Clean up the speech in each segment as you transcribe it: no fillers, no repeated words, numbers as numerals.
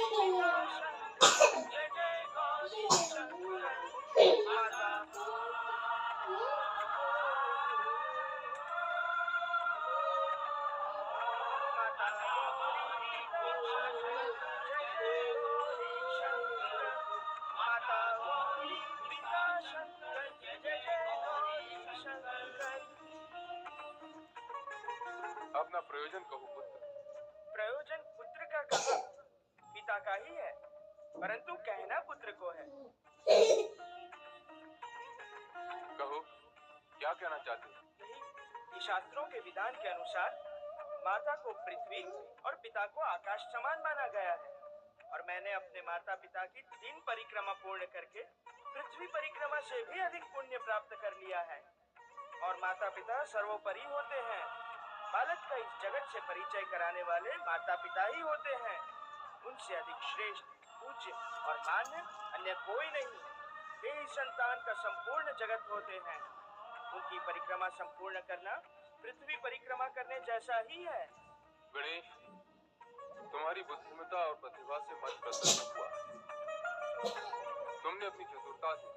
शंकर जय जय गौरी शंकर माता माता गौरी शंकर जय जय गौरी शंकर माता गौरी पिता शंकर जय जय जय गौरी शंकर। अपना प्रयोजन कहो पुत्र। प्रयोजन पुत्र का कहाँ, पिता का ही है, परंतु कहना पुत्र को है। कहो क्या कहना चाहते हो? यही कि शास्त्रों के विधान के अनुसार माता को पृथ्वी और पिता को आकाश समान माना गया है, और मैंने अपने माता पिता की 3 परिक्रमा पूर्ण करके पृथ्वी परिक्रमा से भी अधिक पुण्य प्राप्त कर लिया है। और माता पिता सर्वोपरि होते हैं। बालक का इस जगत से परिचय कराने वाले माता पिता ही होते हैं। उनसे अधिक श्रेष्ठ, पूज्य और मान्य अन्य कोई नहीं। वे ही संतान का संपूर्ण जगत होते हैं। उनकी परिक्रमा संपूर्ण करना पृथ्वी परिक्रमा करने जैसा ही है। गणेश, तुम्हारी बुद्धिमत्ता और प्रतिभा से मन प्रसन्न हुआ। तुमने अपनी चतुरता से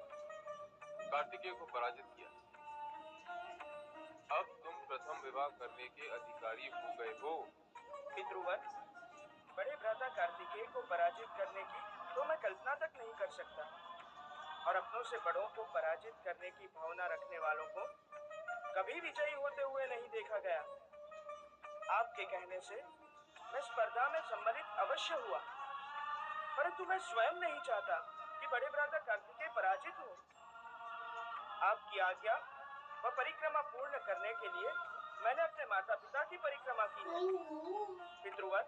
कार्तिकेय को पराजित किया। अब तुम प्रथम विवाह करने के अधिकारी हो गए हो। पितृवर, बड़े भ्राता कार्तिकेय को पराजित करने की तो मैं कल्पना तक नहीं कर सकता, और अपनों से बड़ों को पराजित करने की भावना रखने वालों को कभी विजयी होते हुए नहीं देखा गया। आपके कहने से मैं स्पर्धा में सम्मिलित अवश्य हुआ, परंतु मैं स्वयं नहीं चाहता कि बड़े भ्राता कार्तिकेय पराजित हो। आपकी आज्ञा व परिक्रमा पूर्ण करने के लिए मैंने अपने माता पिता की परिक्रमा की है। पितृवर,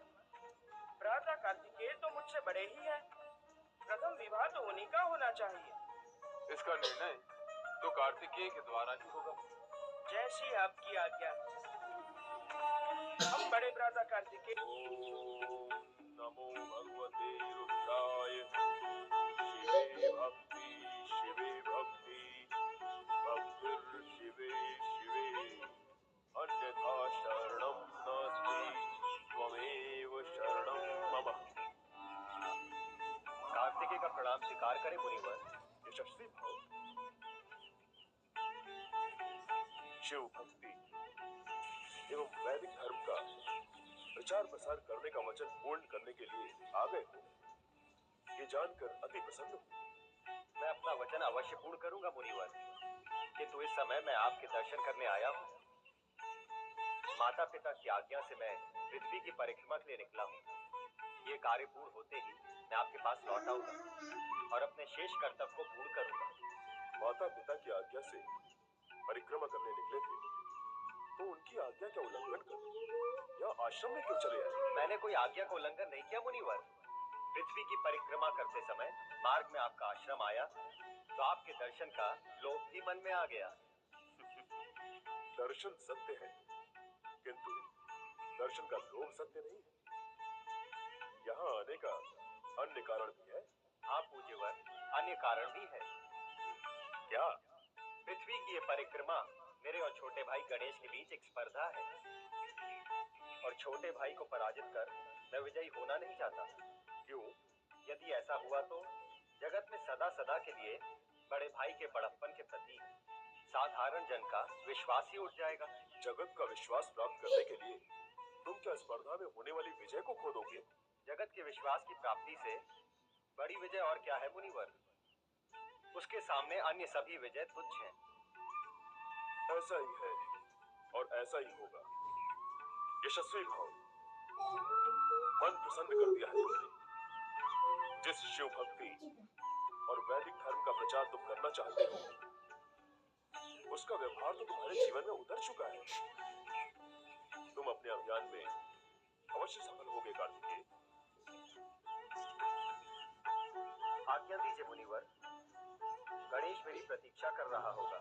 भ्राता कार्तिकेय तो मुझसे बड़े ही हैं। प्रथम विवाह तो उन्हीं का होना चाहिए। इसका निर्णय तो कार्तिकेय के द्वारा ही होगा। जैसी आपकी आज्ञा। हम बड़े भ्राता कार्तिकेय। ओम नमो भगवते रुद्राय। शिवे भक्ति शिवे भक्ति भक्तिर् शिवे शिवे अन्यथा शरणं नास्ति त्वमेव शरणं मम। कार्तिकेय का प्रणाम स्वीकार करें मुनिवर। यशस्वी भाव, शिव भक्ति एवं वैदिक धर्म का प्रचार प्रसार करने का वचन पूर्ण करने के लिए आ गए हो, ये जानकर अति प्रसन्न हूँ। मैं अपना वचन अवश्य पूर्ण करूंगा मुनिवर, किंतु इस समय मैं आपके दर्शन करने आया हूँ। माता पिता की आज्ञा से मैं पृथ्वी की परिक्रमा के लिए निकला हूँ। ये कार्य पूर्ण होते ही मैं आपके पास लौट आऊंगा और अपने शेष कर्तव्य को पूर्ण करूंगा। माता पिता की आज्ञा से परिक्रमा करने निकले थे, तो उनकी आज्ञा का उल्लंघन कर या आश्रम में क्यों चले आए? मैंने कोई आज्ञा का उल्लंघन नहीं किया मुनिवर। पृथ्वी की परिक्रमा करते समय मार्ग में आपका आश्रम आया, तो आपके दर्शन का लोभ भी मन में आ गया। दर्शन सत्य है, किंतु दर्शन का लोभ सत्य नहीं है। यहाँ आने का अन्य कारण भी है। हाँ पूज्यवर, अन्य कारण भी है। क्या? पृथ्वी की ये परिक्रमा मेरे और छोटे भाई गणेश के बीच एक स्पर्धा है, और छोटे भाई को पराजित कर मैं विजयी होना नहीं चाहता। क्यों? यदि ऐसा हुआ तो जगत में सदा सदा के लिए बड़े भाई के बड़प्पन के प्रति साधारण जन का विश्वास ही उठ जाएगा। जगत का विश्वास प्राप्त करने के लिए तुम क्या स्पर्धा में होने वाली विजय को खो दोगे? जगत के विश्वास की प्राप्ति से बड़ी विजय और क्या है मुनिवर? उसके सामने अन्य सभी विजय तुच्छ हैं। ऐसा ही है और ऐसा ही होगा। यशस्वी भाव, मन प्रसन्न कर दिया है तुमने। जिस शिव भक्ति और वैदिक धर्म का प्रचार तुम करना चाहते हो, उसका व्यवहार तो तुम्हारे जीवन में उतर चुका है। तुम अपने अभियान में अवश्य सफल होगे कार्तिकेय। आज्ञा दीजिए मुनिवर, गणेश मेरी प्रतीक्षा कर रहा होगा।